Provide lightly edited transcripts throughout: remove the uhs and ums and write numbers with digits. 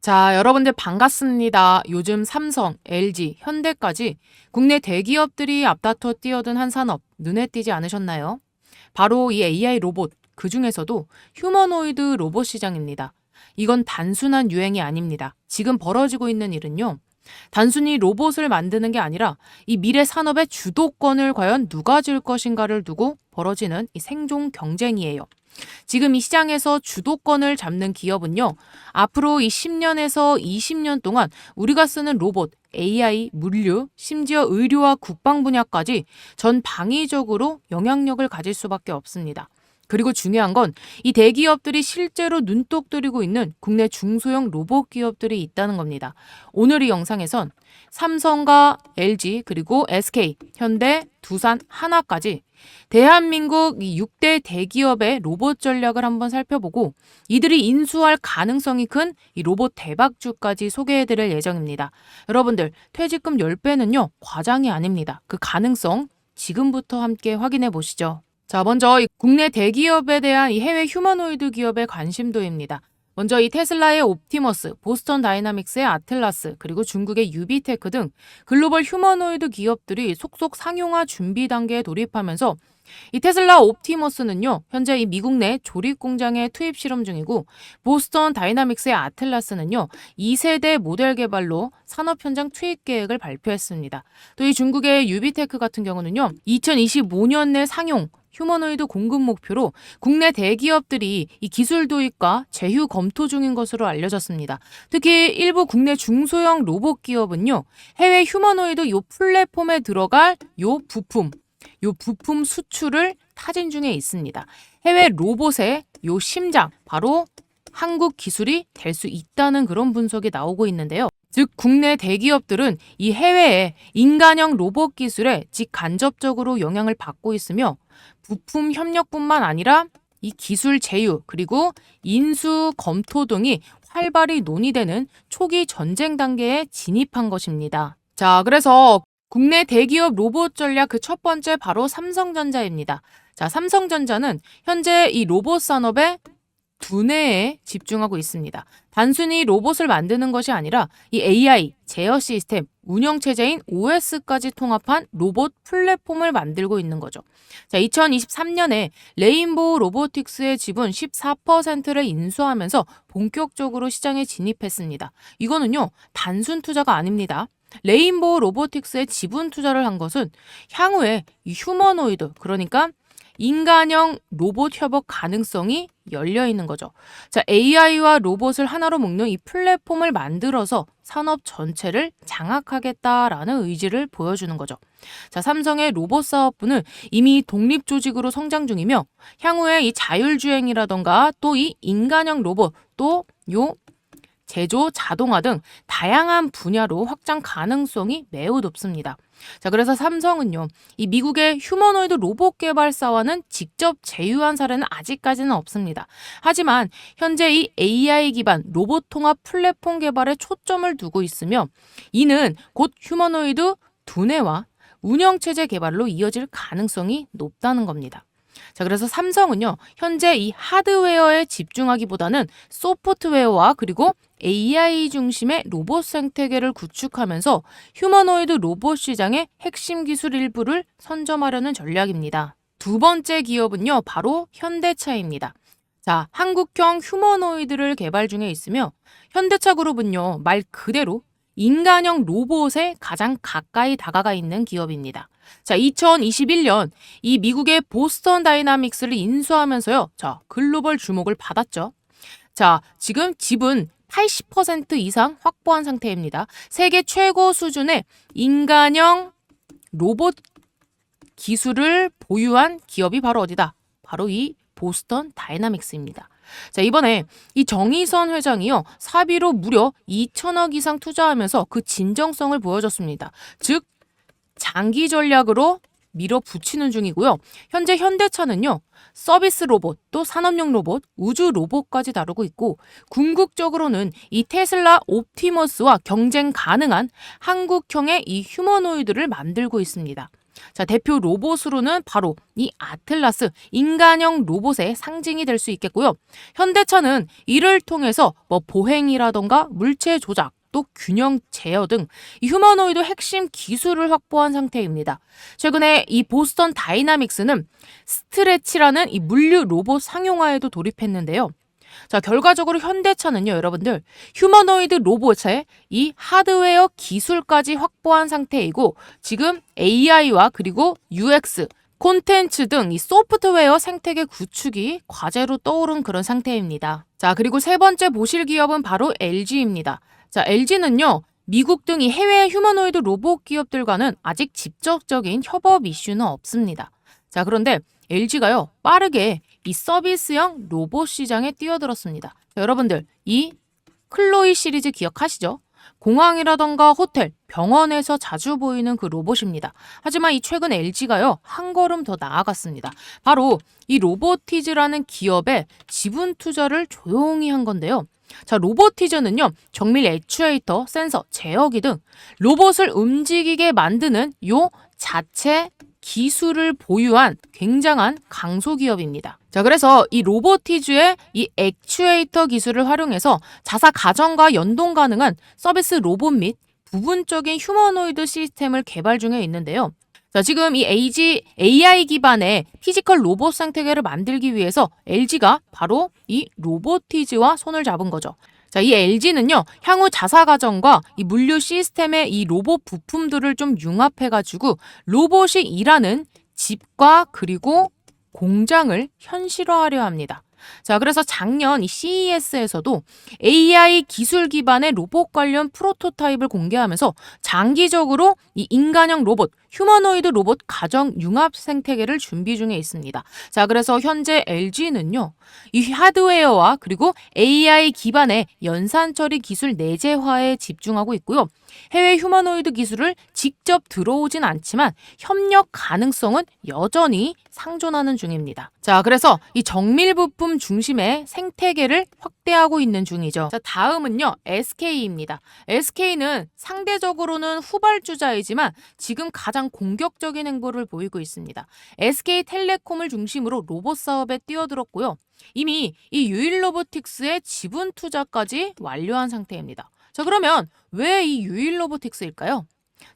자, 여러분들 반갑습니다. 요즘 삼성, LG, 현대까지 국내 대기업들이 앞다퉈 뛰어든 한 산업 눈에 띄지 않으셨나요? 바로 이 AI 로봇, 그 중에서도 휴머노이드 로봇 시장입니다. 이건 단순한 유행이 아닙니다. 지금 벌어지고 있는 일은요. 단순히 로봇을 만드는 게 아니라 이 미래 산업의 주도권을 과연 누가 질 것인가를 두고 벌어지는 이 생존 경쟁이에요. 지금 이 시장에서 주도권을 잡는 기업은요, 앞으로 이 10년에서 20년 동안 우리가 쓰는 로봇, AI, 물류, 심지어 의료와 국방 분야까지 전 방위적으로 영향력을 가질 수밖에 없습니다. 그리고 중요한 건 이 대기업들이 실제로 눈독 들이고 있는 국내 중소형 로봇 기업들이 있다는 겁니다. 오늘 이 영상에선 삼성과 LG 그리고 SK, 현대, 두산, 하나까지 대한민국 이 6대 대기업의 로봇 전략을 한번 살펴보고 이들이 인수할 가능성이 큰 이 로봇 대박주까지 소개해드릴 예정입니다. 여러분들 퇴직금 10배는요 과장이 아닙니다. 그 가능성 지금부터 함께 확인해 보시죠. 자, 먼저 이 국내 대기업에 대한 이 해외 휴머노이드 기업의 관심도입니다. 먼저 이 테슬라의 옵티머스, 보스턴 다이나믹스의 아틀라스, 그리고 중국의 유비테크 등 글로벌 휴머노이드 기업들이 속속 상용화 준비 단계에 돌입하면서 이 테슬라 옵티머스는요, 현재 이 미국 내 조립 공장에 투입 실험 중이고, 보스턴 다이나믹스의 아틀라스는요, 2세대 모델 개발로 산업 현장 투입 계획을 발표했습니다. 또 이 중국의 유비테크 같은 경우는요, 2025년 내 상용 휴머노이드 공급 목표로 국내 대기업들이 이 기술 도입과 제휴 검토 중인 것으로 알려졌습니다. 특히 일부 국내 중소형 로봇 기업은요, 해외 휴머노이드 요 플랫폼에 들어갈 요 부품 수출을 타진 중에 있습니다. 해외 로봇의 요 심장, 바로 한국 기술이 될 수 있다는 그런 분석이 나오고 있는데요. 즉 국내 대기업들은 이 해외의 인간형 로봇 기술에 직간접적으로 영향을 받고 있으며 부품 협력뿐만 아니라 이 기술 제휴 그리고 인수 검토 등이 활발히 논의되는 초기 전쟁 단계에 진입한 것입니다. 자, 그래서 국내 대기업 로봇 전략 그 첫 번째 바로 삼성전자입니다. 자, 삼성전자는 현재 이 로봇 산업의 두뇌에 집중하고 있습니다. 단순히 로봇을 만드는 것이 아니라 이 AI, 제어 시스템, 운영체제인 OS까지 통합한 로봇 플랫폼을 만들고 있는 거죠. 자, 2023년에 레인보우 로보틱스의 지분 14%를 인수하면서 본격적으로 시장에 진입했습니다. 이거는요, 단순 투자가 아닙니다. 레인보우 로보틱스에 지분 투자를 한 것은 향후에 이 휴머노이드, 그러니까 인간형 로봇 협업 가능성이 열려 있는 거죠. 자, AI와 로봇을 하나로 묶는 이 플랫폼을 만들어서 산업 전체를 장악하겠다라는 의지를 보여주는 거죠. 자, 삼성의 로봇 사업부는 이미 독립 조직으로 성장 중이며 향후에 이 자율주행이라던가 또 이 인간형 로봇 또 요 제조, 자동화 등 다양한 분야로 확장 가능성이 매우 높습니다. 자, 그래서 삼성은요, 이 미국의 휴머노이드 로봇 개발사와는 직접 제휴한 사례는 아직까지는 없습니다. 하지만 현재 이 AI 기반 로봇 통합 플랫폼 개발에 초점을 두고 있으며 이는 곧 휴머노이드 두뇌와 운영체제 개발로 이어질 가능성이 높다는 겁니다. 자, 그래서 삼성은요, 현재 이 하드웨어에 집중하기보다는 소프트웨어와 그리고 AI 중심의 로봇 생태계를 구축하면서 휴머노이드 로봇 시장의 핵심 기술 일부를 선점하려는 전략입니다. 두 번째 기업은요, 바로 현대차입니다. 자, 한국형 휴머노이드를 개발 중에 있으며 현대차 그룹은요, 말 그대로 인간형 로봇에 가장 가까이 다가가 있는 기업입니다. 자, 2021년 이 미국의 보스턴 다이나믹스를 인수하면서요. 자, 글로벌 주목을 받았죠. 자, 지금 지분 80% 이상 확보한 상태입니다. 세계 최고 수준의 인간형 로봇 기술을 보유한 기업이 바로 어디다? 바로 이 보스턴 다이나믹스입니다. 자, 이번에 이 정의선 회장이요, 사비로 무려 2천억 이상 투자하면서 그 진정성을 보여줬습니다. 즉 장기 전략으로 밀어붙이는 중이고요. 현재 현대차는요, 서비스 로봇, 또 산업용 로봇, 우주 로봇까지 다루고 있고 궁극적으로는 이 테슬라 옵티머스와 경쟁 가능한 한국형의 이 휴머노이드를 만들고 있습니다. 자, 대표 로봇으로는 바로 이 아틀라스 인간형 로봇의 상징이 될 수 있겠고요. 현대차는 이를 통해서 보행이라던가 물체 조작, 또 균형 제어 등 이 휴머노이드 핵심 기술을 확보한 상태입니다. 최근에 이 보스턴 다이나믹스는 스트레치라는 이 물류 로봇 상용화에도 돌입했는데요. 자, 결과적으로 현대차는요, 여러분들, 휴머노이드 로봇의 이 하드웨어 기술까지 확보한 상태이고, 지금 AI와 그리고 UX, 콘텐츠 등 이 소프트웨어 생태계 구축이 과제로 떠오른 그런 상태입니다. 자, 그리고 세 번째 보실 기업은 바로 LG입니다. 자, LG는요, 미국 등 이 해외 휴머노이드 로봇 기업들과는 아직 직접적인 협업 이슈는 없습니다. 자, 그런데 LG가요, 빠르게 이 서비스형 로봇 시장에 뛰어들었습니다. 자, 여러분들, 이 클로이 시리즈 기억하시죠? 공항이라던가 호텔, 병원에서 자주 보이는 그 로봇입니다. 하지만 이 최근 LG가요, 한 걸음 더 나아갔습니다. 바로 이 로보티즈라는 기업에 지분 투자를 조용히 한 건데요. 자, 로보티즈는요, 정밀 액추에이터, 센서, 제어기 등 로봇을 움직이게 만드는 요 자체 기술을 보유한 굉장한 강소기업입니다. 자, 그래서 이 로보티즈의 이 액추에이터 기술을 활용해서 자사 가정과 연동 가능한 서비스 로봇 및 부분적인 휴머노이드 시스템을 개발 중에 있는데요. 자, 지금 이 AI 기반의 피지컬 로봇 생태계를 만들기 위해서 LG가 바로 이 로보티즈와 손을 잡은 거죠. 자, 이 LG는요, 향후 자사 가정과 이 물류 시스템의 이 로봇 부품들을 좀 융합해가지고 로봇이 일하는 집과 그리고 공장을 현실화하려 합니다. 자, 그래서 작년 이 CES에서도 AI 기술 기반의 로봇 관련 프로토타입을 공개하면서 장기적으로 이 인간형 로봇, 휴머노이드 로봇 가정 융합 생태계를 준비 중에 있습니다. 자, 그래서 현재 LG는요, 이 하드웨어와 그리고 AI 기반의 연산 처리 기술 내재화에 집중하고 있고요. 해외 휴머노이드 기술을 직접 들어오진 않지만 협력 가능성은 여전히 상존하는 중입니다. 자, 그래서 이 정밀 부품 중심의 생태계를 확대하고 있는 중이죠. 자, 다음은요, SK입니다. SK는 상대적으로는 후발주자이지만 지금 가장 공격적인 행보를 보이고 있습니다. SK텔레콤을 중심으로 로봇 사업에 뛰어들었고요. 이미 이 유일로보틱스의 지분 투자까지 완료한 상태입니다. 자, 그러면 왜 이 유일로보틱스일까요?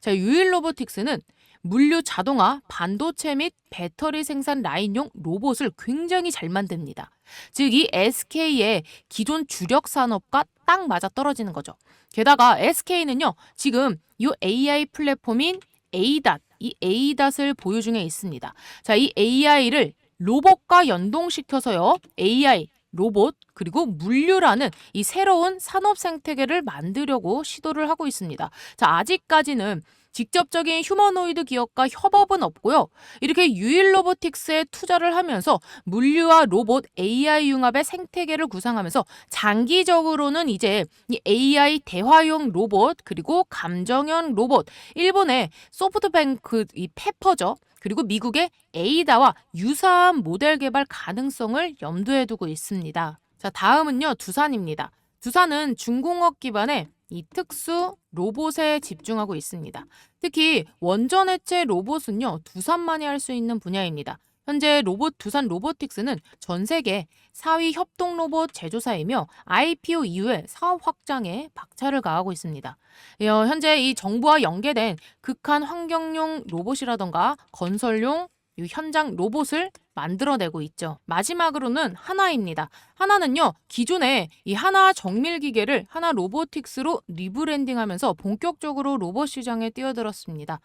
자, 유일로보틱스는 물류 자동화, 반도체 및 배터리 생산 라인용 로봇을 굉장히 잘 만듭니다. 즉, 이 SK의 기존 주력 산업과 딱 맞아 떨어지는 거죠. 게다가 SK는요, 지금 이 AI 플랫폼인 ADAT, 이 ADAT을 보유 중에 있습니다. 자, 이 AI를 로봇과 연동시켜서요, AI, 로봇, 그리고 물류라는 이 새로운 산업 생태계를 만들려고 시도를 하고 있습니다. 자, 아직까지는 직접적인 휴머노이드 기업과 협업은 없고요. 이렇게 유일로보틱스에 투자를 하면서 물류와 로봇, AI 융합의 생태계를 구상하면서 장기적으로는 이제 이 AI 대화용 로봇, 그리고 감정형 로봇, 일본의 소프트뱅크 이 페퍼죠. 그리고 미국의 에이다와 유사한 모델 개발 가능성을 염두에 두고 있습니다. 자, 다음은요, 두산입니다. 두산은 중공업 기반의 이 특수 로봇에 집중하고 있습니다. 특히 원전 해체 로봇은요, 두산만이 할 수 있는 분야입니다. 현재 두산 로보틱스는 전 세계 4위 협동 로봇 제조사이며 IPO 이후에 사업 확장에 박차를 가하고 있습니다. 현재 이 정부와 연계된 극한 환경용 로봇이라던가 건설용 현장 로봇을 만들어내고 있죠. 마지막으로는 하나입니다. 하나는요, 기존에 이 하나 정밀 기계를 하나 로보틱스로 리브랜딩하면서 본격적으로 로봇 시장에 뛰어들었습니다.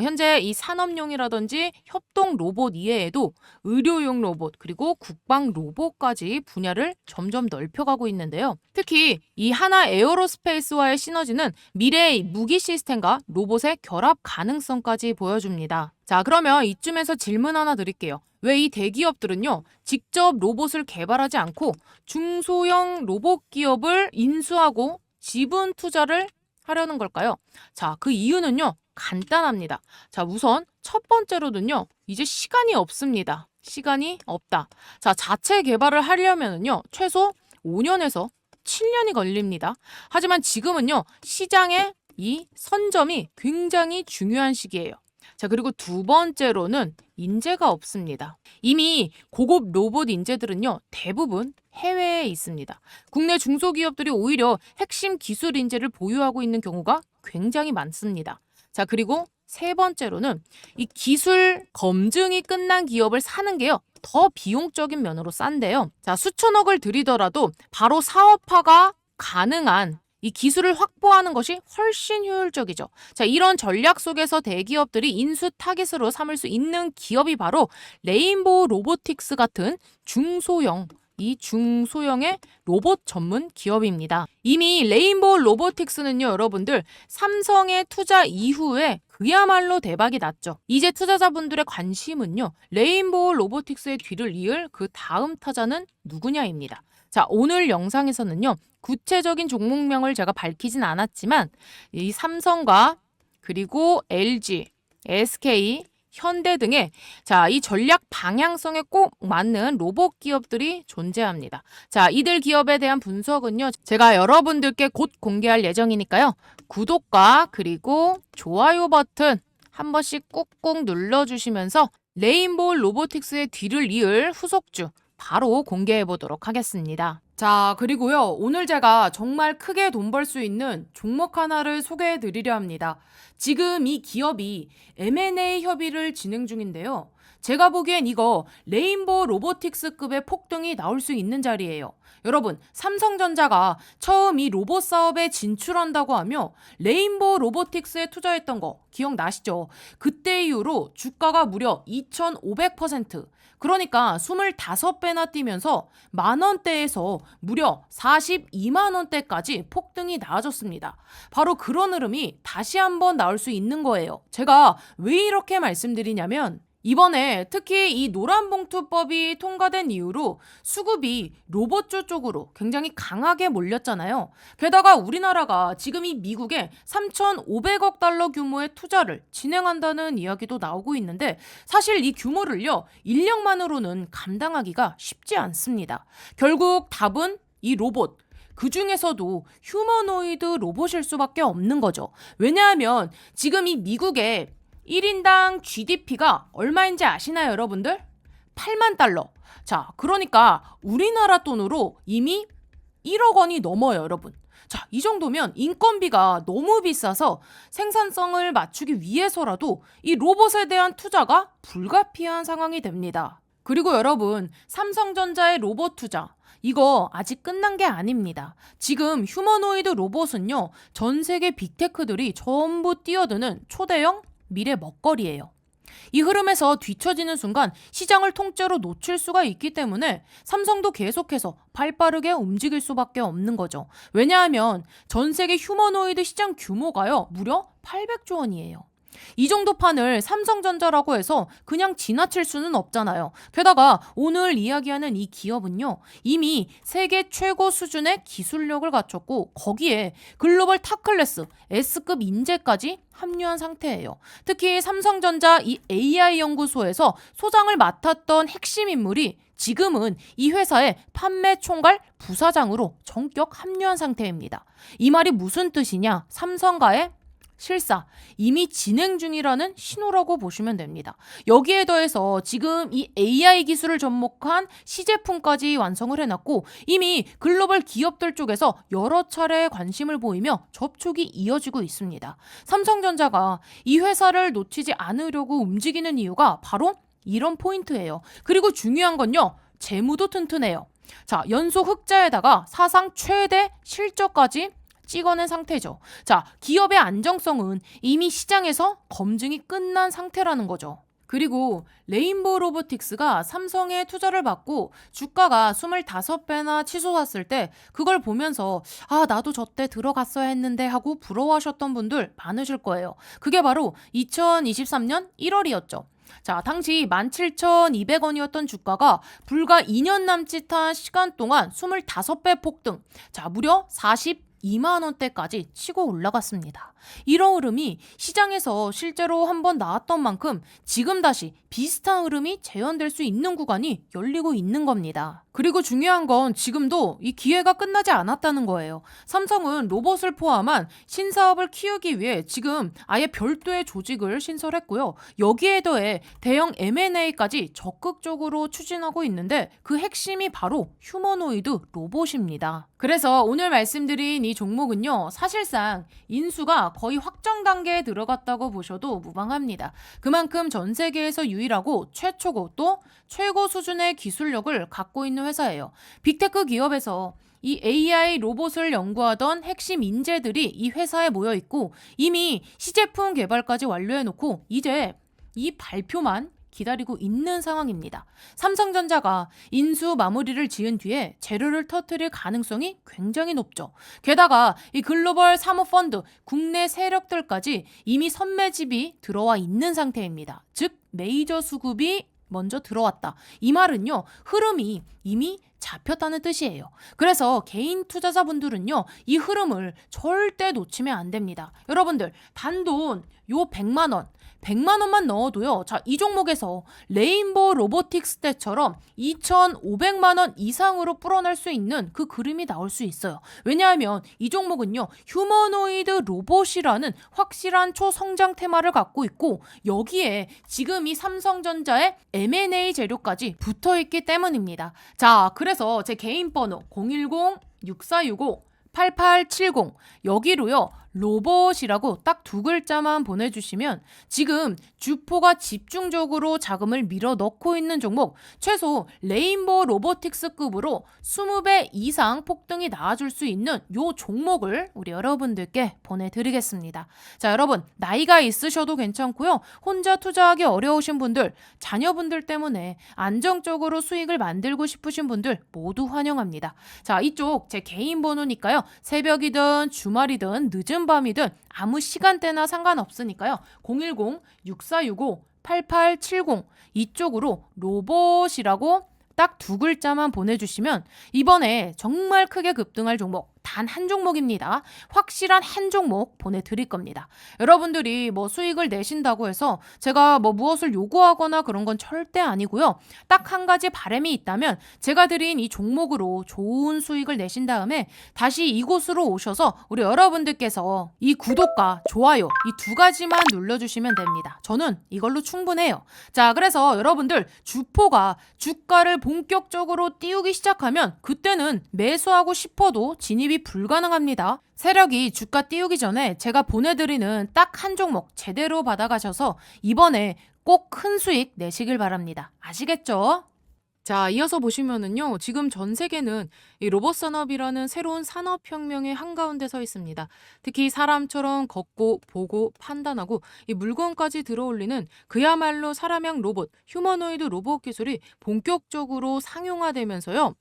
현재 이 산업용이라든지 협동 로봇 이외에도 의료용 로봇 그리고 국방 로봇까지 분야를 점점 넓혀가고 있는데요. 특히 이 하나 에어로스페이스와의 시너지는 미래의 무기 시스템과 로봇의 결합 가능성까지 보여줍니다. 자, 그러면 이쯤에서 질문 하나 드릴게요. 왜 이 대기업들은요, 직접 로봇을 개발하지 않고 중소형 로봇 기업을 인수하고 지분 투자를 하려는 걸까요? 자, 그 이유는요, 간단합니다. 자, 우선 첫 번째로는요, 이제 시간이 없습니다. 시간이 없다. 자, 자체 개발을 하려면은요, 최소 5년에서 7년이 걸립니다. 하지만 지금은요, 시장의 이 선점이 굉장히 중요한 시기예요. 자, 그리고 두 번째로는 인재가 없습니다. 이미 고급 로봇 인재들은요, 대부분 해외에 있습니다. 국내 중소기업들이 오히려 핵심 기술 인재를 보유하고 있는 경우가 굉장히 많습니다. 자, 그리고 세 번째로는 이 기술 검증이 끝난 기업을 사는 게요, 더 비용적인 면으로 싼데요. 자, 수천억을 들이더라도 바로 사업화가 가능한 이 기술을 확보하는 것이 훨씬 효율적이죠. 자, 이런 전략 속에서 대기업들이 인수 타깃으로 삼을 수 있는 기업이 바로 레인보우 로보틱스 같은 중소형의 로봇 전문 기업입니다. 이미 레인보우 로보틱스는요, 여러분들 삼성의 투자 이후에 그야말로 대박이 났죠. 이제 투자자분들의 관심은요, 레인보우 로보틱스의 뒤를 이을 그 다음 타자는 누구냐입니다. 자, 오늘 영상에서는요, 구체적인 종목명을 제가 밝히진 않았지만 이 삼성과 그리고 LG, SK, 현대 등의 이 전략 방향성에 꼭 맞는 로봇 기업들이 존재합니다. 자, 이들 기업에 대한 분석은요, 제가 여러분들께 곧 공개할 예정이니까요. 구독과 그리고 좋아요 버튼 한 번씩 꾹꾹 눌러주시면서 레인보우 로보틱스의 뒤를 이을 후속주 바로 공개해 보도록 하겠습니다. 자, 그리고요, 오늘 제가 정말 크게 돈 벌 수 있는 종목 하나를 소개해 드리려 합니다. 지금 이 기업이 M&A 협의를 진행 중인데요. 제가 보기엔 이거 레인보우 로보틱스급의 폭등이 나올 수 있는 자리예요. 여러분, 삼성전자가 처음 이 로봇 사업에 진출한다고 하며 레인보우 로보틱스에 투자했던 거 기억나시죠? 그때 이후로 주가가 무려 2,500%, 그러니까 25배나 뛰면서 만원대에서 무려 42만원대까지 폭등이 나아졌습니다. 바로 그런 흐름이 다시 한번 나올 수 있는 거예요. 제가 왜 이렇게 말씀드리냐면, 이번에 특히 이 노란봉투법이 통과된 이후로 수급이 로봇주 쪽으로 굉장히 강하게 몰렸잖아요. 게다가 우리나라가 지금 이 미국에 3,500억 달러 규모의 투자를 진행한다는 이야기도 나오고 있는데, 사실 이 규모를요, 인력만으로는 감당하기가 쉽지 않습니다. 결국 답은 이 로봇, 그 중에서도 휴머노이드 로봇일 수밖에 없는 거죠. 왜냐하면 지금 이 미국의 1인당 GDP가 얼마인지 아시나요, 여러분들? 8만 달러. 자, 그러니까 우리나라 돈으로 이미 1억 원이 넘어요, 여러분. 자, 이 정도면 인건비가 너무 비싸서 생산성을 맞추기 위해서라도 이 로봇에 대한 투자가 불가피한 상황이 됩니다. 그리고 여러분, 삼성전자의 로봇 투자, 이거 아직 끝난 게 아닙니다. 지금 휴머노이드 로봇은요, 전 세계 빅테크들이 전부 뛰어드는 초대형 미래 먹거리예요. 이 흐름에서 뒤처지는 순간 시장을 통째로 놓칠 수가 있기 때문에 삼성도 계속해서 발빠르게 움직일 수밖에 없는 거죠. 왜냐하면 전 세계 휴머노이드 시장 규모가요, 무려 800조 원이에요. 이 정도 판을 삼성전자라고 해서 그냥 지나칠 수는 없잖아요. 게다가 오늘 이야기하는 이 기업은요, 이미 세계 최고 수준의 기술력을 갖췄고 거기에 글로벌 탑클래스 S급 인재까지 합류한 상태예요. 특히 삼성전자 이 AI 연구소에서 소장을 맡았던 핵심 인물이 지금은 이 회사의 판매 총괄 부사장으로 전격 합류한 상태입니다. 이 말이 무슨 뜻이냐? 삼성과의 실사, 이미 진행 중이라는 신호라고 보시면 됩니다. 여기에 더해서 지금 이 AI 기술을 접목한 시제품까지 완성을 해놨고 이미 글로벌 기업들 쪽에서 여러 차례 관심을 보이며 접촉이 이어지고 있습니다. 삼성전자가 이 회사를 놓치지 않으려고 움직이는 이유가 바로 이런 포인트예요. 그리고 중요한 건요, 재무도 튼튼해요. 자, 연속 흑자에다가 사상 최대 실적까지 찍어낸 상태죠. 자, 기업의 안정성은 이미 시장에서 검증이 끝난 상태라는 거죠. 그리고 레인보우 로보틱스가 삼성에 투자를 받고 주가가 25배나 치솟았을 때 그걸 보면서 나도 저때 들어갔어야 했는데 하고 부러워하셨던 분들 많으실 거예요. 그게 바로 2023년 1월이었죠. 자, 당시 17,200원이었던 주가가 불과 2년 남짓한 시간 동안 25배 폭등, 자, 무려 42만 원대까지 치고 올라갔습니다. 이런 흐름이 시장에서 실제로 한번 나왔던 만큼 지금 다시 비슷한 흐름이 재현될 수 있는 구간이 열리고 있는 겁니다. 그리고 중요한 건 지금도 이 기회가 끝나지 않았다는 거예요. 삼성은 로봇을 포함한 신사업을 키우기 위해 지금 아예 별도의 조직을 신설했고요. 여기에 더해 대형 M&A까지 적극적으로 추진하고 있는데 그 핵심이 바로 휴머노이드 로봇입니다. 그래서 오늘 말씀드린 이 종목은요, 사실상 인수가 거의 확정 단계에 들어갔다고 보셔도 무방합니다. 그만큼 전 세계에서 유일하고 최초고 또 최고 수준의 기술력을 갖고 있는 회사예요. 빅테크 기업에서 이 AI 로봇을 연구하던 핵심 인재들이 이 회사에 모여 있고 이미 시제품 개발까지 완료해놓고 이제 이 발표만 기다리고 있는 상황입니다. 삼성전자가 인수 마무리를 지은 뒤에 재료를 터뜨릴 가능성이 굉장히 높죠. 게다가 이 글로벌 사모펀드, 국내 세력들까지 이미 선매집이 들어와 있는 상태입니다. 즉 메이저 수급이 먼저 들어왔다. 이 말은요, 흐름이 이미 잡혔다는 뜻이에요. 그래서 개인 투자자분들은요, 이 흐름을 절대 놓치면 안 됩니다. 여러분들, 단돈 요 100만 원, 100만 원만 넣어도요, 자, 이 종목에서 레인보우 로보틱스 때처럼 2,500만 원 이상으로 불어날 수 있는 그 그림이 나올 수 있어요. 왜냐하면 이 종목은요, 휴머노이드 로봇이라는 확실한 초성장 테마를 갖고 있고 여기에 지금 이 삼성전자의 M&A 재료까지 붙어있기 때문입니다. 자, 그래서 제 개인 번호 010-6465-8870 여기로요, 로봇이라고 딱 두 글자만 보내주시면 지금 주포가 집중적으로 자금을 밀어 넣고 있는 종목, 최소 레인보우 로보틱스급으로 20배 이상 폭등이 나와줄 수 있는 요 종목을 우리 여러분들께 보내드리겠습니다. 자, 여러분, 나이가 있으셔도 괜찮고요, 혼자 투자하기 어려우신 분들, 자녀분들 때문에 안정적으로 수익을 만들고 싶으신 분들 모두 환영합니다. 자, 이쪽 제 개인 번호니까요, 새벽이든 주말이든 늦은 밤이든 아무 시간대나 상관없으니까요. 010-6465-8870 이쪽으로 로봇이라고 딱 두 글자만 보내주시면 이번에 정말 크게 급등할 종목 단 한 종목입니다. 확실한 한 종목 보내드릴 겁니다. 여러분들이 뭐 수익을 내신다고 해서 제가 뭐 무엇을 요구하거나 그런 건 절대 아니고요. 딱 한 가지 바람이 있다면 제가 드린 이 종목으로 좋은 수익을 내신 다음에 다시 이곳으로 오셔서 우리 여러분들께서 이 구독과 좋아요 이 두 가지만 눌러주시면 됩니다. 저는 이걸로 충분해요. 자, 그래서 여러분들 주포가 주가를 본격적으로 띄우기 시작하면 그때는 매수하고 싶어도 진입이 불가능합니다. 세력이 주가 띄우기 전에 제가 보내드리는 딱 한 종목 제대로 받아가셔서 이번에 꼭 큰 수익 내시길 바랍니다. 아시겠죠? 자, 이어서 보시면은요, 지금 전 세계는 이 로봇 산업이라는 새로운 산업혁명의 한가운데 서 있습니다. 특히 사람처럼 걷고 보고 판단하고 이 물건까지 들어올리는 그야말로 사람형 로봇, 휴머노이드 로봇 기술이 본격적으로 상용화되면서요,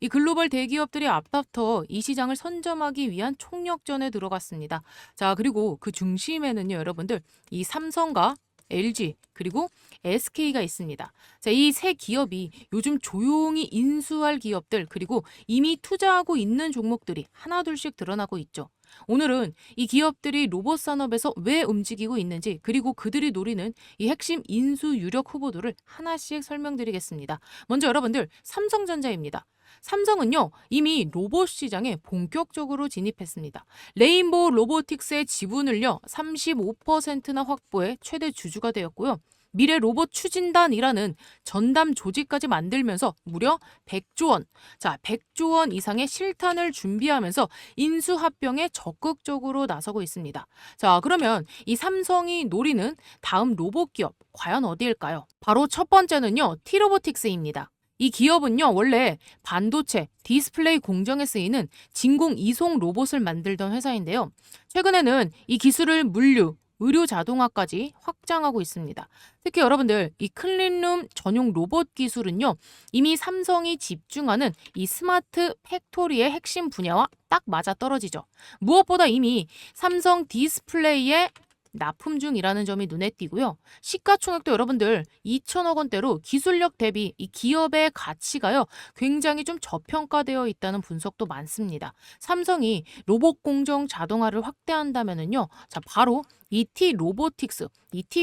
이 글로벌 대기업들이 앞다퉈 이 시장을 선점하기 위한 총력전에 들어갔습니다. 자, 그리고 그 중심에는요, 여러분들, 이 삼성과 LG 그리고 SK가 있습니다. 자, 이 세 기업이 요즘 조용히 인수할 기업들 그리고 이미 투자하고 있는 종목들이 하나둘씩 드러나고 있죠. 오늘은 이 기업들이 로봇 산업에서 왜 움직이고 있는지 그리고 그들이 노리는 이 핵심 인수 유력 후보들을 하나씩 설명드리겠습니다. 먼저 여러분들, 삼성전자입니다. 삼성은요, 이미 로봇 시장에 본격적으로 진입했습니다. 레인보우 로보틱스의 지분을요 35%나 확보해 최대 주주가 되었고요. 미래 로봇 추진단이라는 전담 조직까지 만들면서 무려 100조 원, 자, 100조 원 이상의 실탄을 준비하면서 인수합병에 적극적으로 나서고 있습니다. 자, 그러면 이 삼성이 노리는 다음 로봇 기업 과연 어디일까요? 바로 첫 번째는요, T로보틱스입니다. 이 기업은요, 원래 반도체, 디스플레이 공정에 쓰이는 진공 이송 로봇을 만들던 회사인데요. 최근에는 이 기술을 물류, 의료 자동화까지 확장하고 있습니다. 특히 여러분들, 이 클린룸 전용 로봇 기술은요, 이미 삼성이 집중하는 이 스마트 팩토리의 핵심 분야와 딱 맞아떨어지죠. 무엇보다 이미 삼성 디스플레이의 납품 중이라는 점이 눈에 띄고요. 시가총액도 여러분들 2천억 원대로 기술력 대비 이 기업의 가치가요, 굉장히 좀 저평가되어 있다는 분석도 많습니다. 삼성이 로봇 공정 자동화를 확대한다면은요, 자, 바로 이티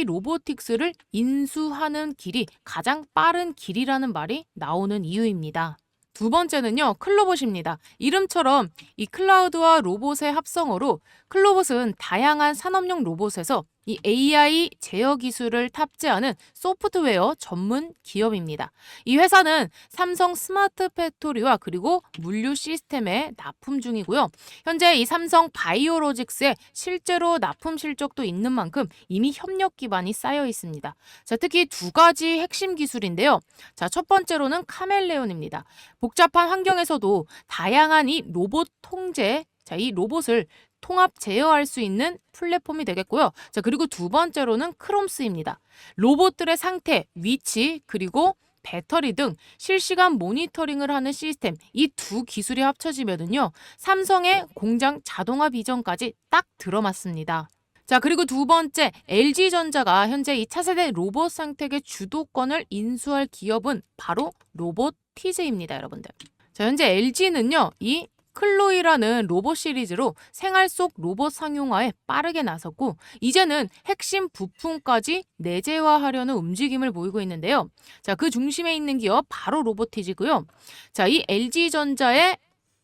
로보틱스를 인수하는 길이 가장 빠른 길이라는 말이 나오는 이유입니다. 두 번째는요, 클로봇입니다. 이름처럼 이 클라우드와 로봇의 합성어로 클로봇은 다양한 산업용 로봇에서 이 AI 제어 기술을 탑재하는 소프트웨어 전문 기업입니다. 이 회사는 삼성 스마트 팩토리와 그리고 물류 시스템에 납품 중이고요. 현재 이 삼성 바이오로직스에 실제로 납품 실적도 있는 만큼 이미 협력 기반이 쌓여 있습니다. 자, 특히 두 가지 핵심 기술인데요. 자, 첫 번째로는 카멜레온입니다. 복잡한 환경에서도 다양한 이 로봇 통제, 자, 이 로봇을 통합 제어할 수 있는 플랫폼이 되겠고요. 자, 그리고 두 번째로는 크롬스입니다. 로봇들의 상태, 위치, 그리고 배터리 등 실시간 모니터링을 하는 시스템, 이 두 기술이 합쳐지면은요, 삼성의 공장 자동화 비전까지 딱 들어맞습니다. 자, 그리고 두 번째, LG전자가 현재 이 차세대 로봇 생태계 주도권을 인수할 기업은 바로 로보티즈입니다, 여러분들. 자, 현재 LG는요, 이 클로이라는 로봇 시리즈로 생활 속 로봇 상용화에 빠르게 나섰고, 이제는 핵심 부품까지 내재화하려는 움직임을 보이고 있는데요. 자, 그 중심에 있는 기업 바로 로보티즈고요. 자, 이 LG전자의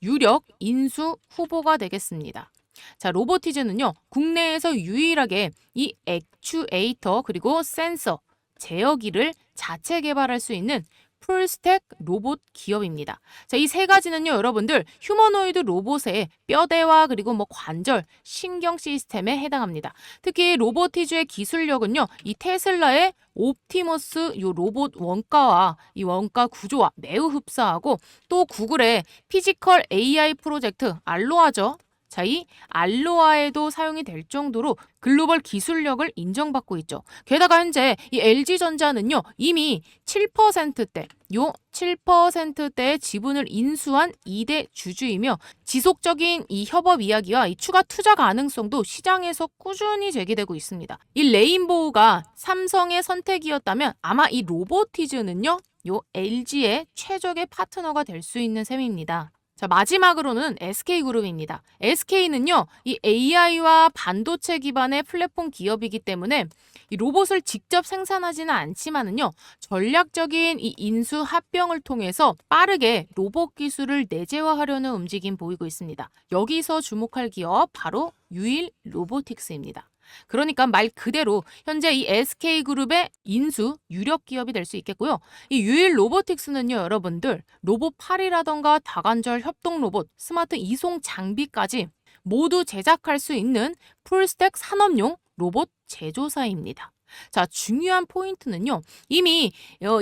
유력 인수 후보가 되겠습니다. 자, 로보티즈는요, 국내에서 유일하게 이 액추에이터 그리고 센서, 제어기를 자체 개발할 수 있는 풀스택 로봇 기업입니다. 자, 이 세 가지는요, 여러분들 휴머노이드 로봇의 뼈대와 그리고 관절, 신경 시스템에 해당합니다. 특히 로보티즈의 기술력은요, 이 테슬라의 옵티머스 요 로봇 원가와 이 원가 구조와 매우 흡사하고, 또 구글의 피지컬 AI 프로젝트 알로아죠. 자, 이 알로아에도 사용이 될 정도로 글로벌 기술력을 인정받고 있죠. 게다가 현재 이 LG전자는요, 이미 7%대, 요 7%대의 지분을 인수한 2대 주주이며, 지속적인 이 협업 이야기와 이 추가 투자 가능성도 시장에서 꾸준히 제기되고 있습니다. 이 레인보우가 삼성의 선택이었다면 아마 이 로보티즈는요, 요 LG의 최적의 파트너가 될 수 있는 셈입니다. 자, 마지막으로는 SK그룹입니다. SK는요, 이 AI와 반도체 기반의 플랫폼 기업이기 때문에 이 로봇을 직접 생산하지는 않지만은요, 전략적인 이 인수 합병을 통해서 빠르게 로봇 기술을 내재화하려는 움직임 보이고 있습니다. 여기서 주목할 기업 바로 유일 로보틱스입니다. 그러니까 말 그대로 현재 이 SK그룹의 인수 유력 기업이 될 수 있겠고요. 이 유일 로보틱스는요, 여러분들 로봇팔이라던가 다관절 협동 로봇, 스마트 이송 장비까지 모두 제작할 수 있는 풀스택 산업용 로봇 제조사입니다. 자, 중요한 포인트는요, 이미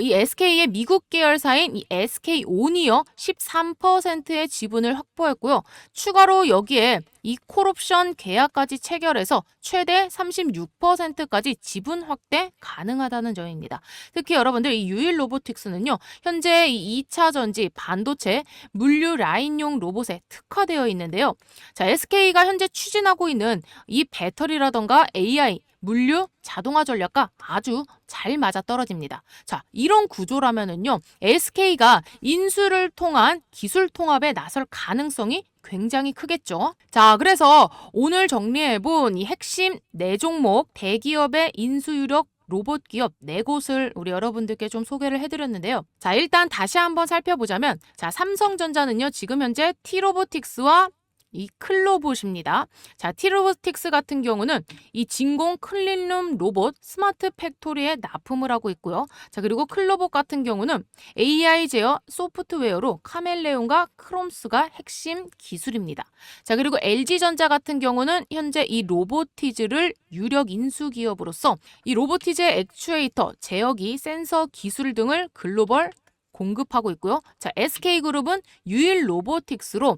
이 SK의 미국 계열사인 이 SK온이어 13%의 지분을 확보했고요. 추가로 여기에 이 콜옵션 계약까지 체결해서 최대 36%까지 지분 확대 가능하다는 점입니다. 특히 여러분들 이 유일 로보틱스는요, 현재 이 2차 전지, 반도체, 물류 라인용 로봇에 특화되어 있는데요. 자, SK가 현재 추진하고 있는 이 배터리라던가 AI, 물류, 자동화 전략과 아주 잘 맞아떨어집니다. 자, 이런 구조라면은요, SK가 인수를 통한 기술 통합에 나설 가능성이 굉장히 크겠죠. 자, 그래서 오늘 정리해본 이 핵심 4종목 대기업의 인수 유력 로봇 기업 4곳을 우리 여러분들께 좀 소개를 해드렸는데요. 자, 일단 다시 한번 살펴보자면, 자, 삼성전자는요, 지금 현재 T로보틱스와 이 클로봇입니다. 자, T로보틱스 같은 경우는 이 진공 클린룸 로봇 스마트 팩토리에 납품을 하고 있고요. 자, 그리고 클로봇 같은 경우는 AI 제어 소프트웨어로 카멜레온과 크롬스가 핵심 기술입니다. 자, 그리고 LG전자 같은 경우는 현재 이 로보티즈를 유력 인수 기업으로서 이 로보티즈의 액추에이터, 제어기, 센서 기술 등을 글로벌 공급하고 있고요. 자, SK그룹은 유일 로보틱스로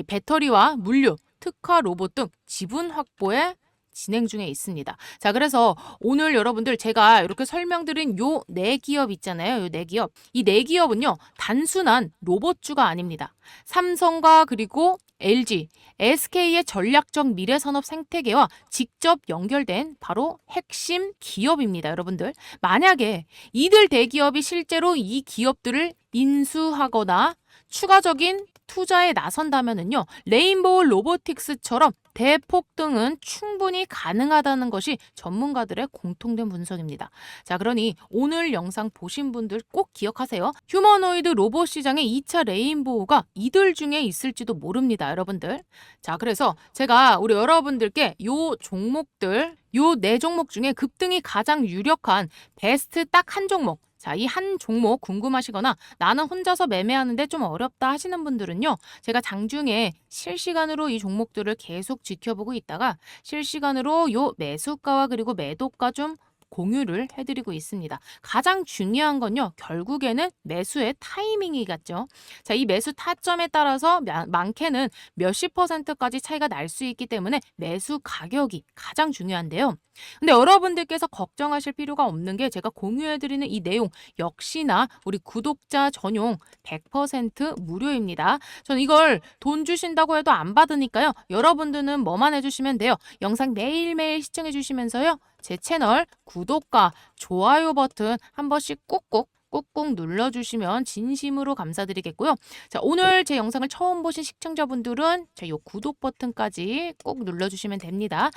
배터리와 물류, 특화 로봇 등 지분 확보에 진행 중에 있습니다. 자, 그래서 오늘 여러분들 제가 이렇게 설명드린 요 4기업 있잖아요. 요 4기업. 이 4기업은요, 단순한 로봇주가 아닙니다. 삼성과 그리고 LG, SK의 전략적 미래산업 생태계와 직접 연결된 바로 핵심 기업입니다, 여러분들. 만약에 이들 대기업이 실제로 이 기업들을 인수하거나 추가적인 투자에 나선다면은요, 레인보우 로보틱스처럼 대폭등은 충분히 가능하다는 것이 전문가들의 공통된 분석입니다. 자, 그러니 오늘 영상 보신 분들 꼭 기억하세요. 휴머노이드 로봇 시장의 2차 레인보우가 이들 중에 있을지도 모릅니다, 여러분들. 자, 그래서 제가 우리 여러분들께 요 종목들, 요 네 종목 중에 급등이 가장 유력한 베스트 딱 한 종목, 자, 이 한 종목 궁금하시거나 나는 혼자서 매매하는데 좀 어렵다 하시는 분들은요, 제가 장중에 실시간으로 이 종목들을 계속 지켜보고 있다가 실시간으로 요 매수가와 그리고 매도가 좀 공유를 해드리고 있습니다. 가장 중요한 건요, 결국에는 매수의 타이밍이겠죠. 자, 이 매수 타점에 따라서 많게는 몇십 %까지 차이가 날 수 있기 때문에 매수 가격이 가장 중요한데요. 근데 여러분들께서 걱정하실 필요가 없는 게, 제가 공유해드리는 이 내용 역시나 우리 구독자 전용 100% 무료입니다. 전 이걸 돈 주신다고 해도 안 받으니까요. 여러분들은 뭐만 해주시면 돼요. 영상 매일매일 시청해주시면서요, 제 채널 구독과 좋아요 버튼 한 번씩 꾹꾹 눌러주시면 진심으로 감사드리겠고요. 자, 오늘 제 영상을 처음 보신 시청자분들은 제 요 구독 버튼까지 꼭 눌러주시면 됩니다.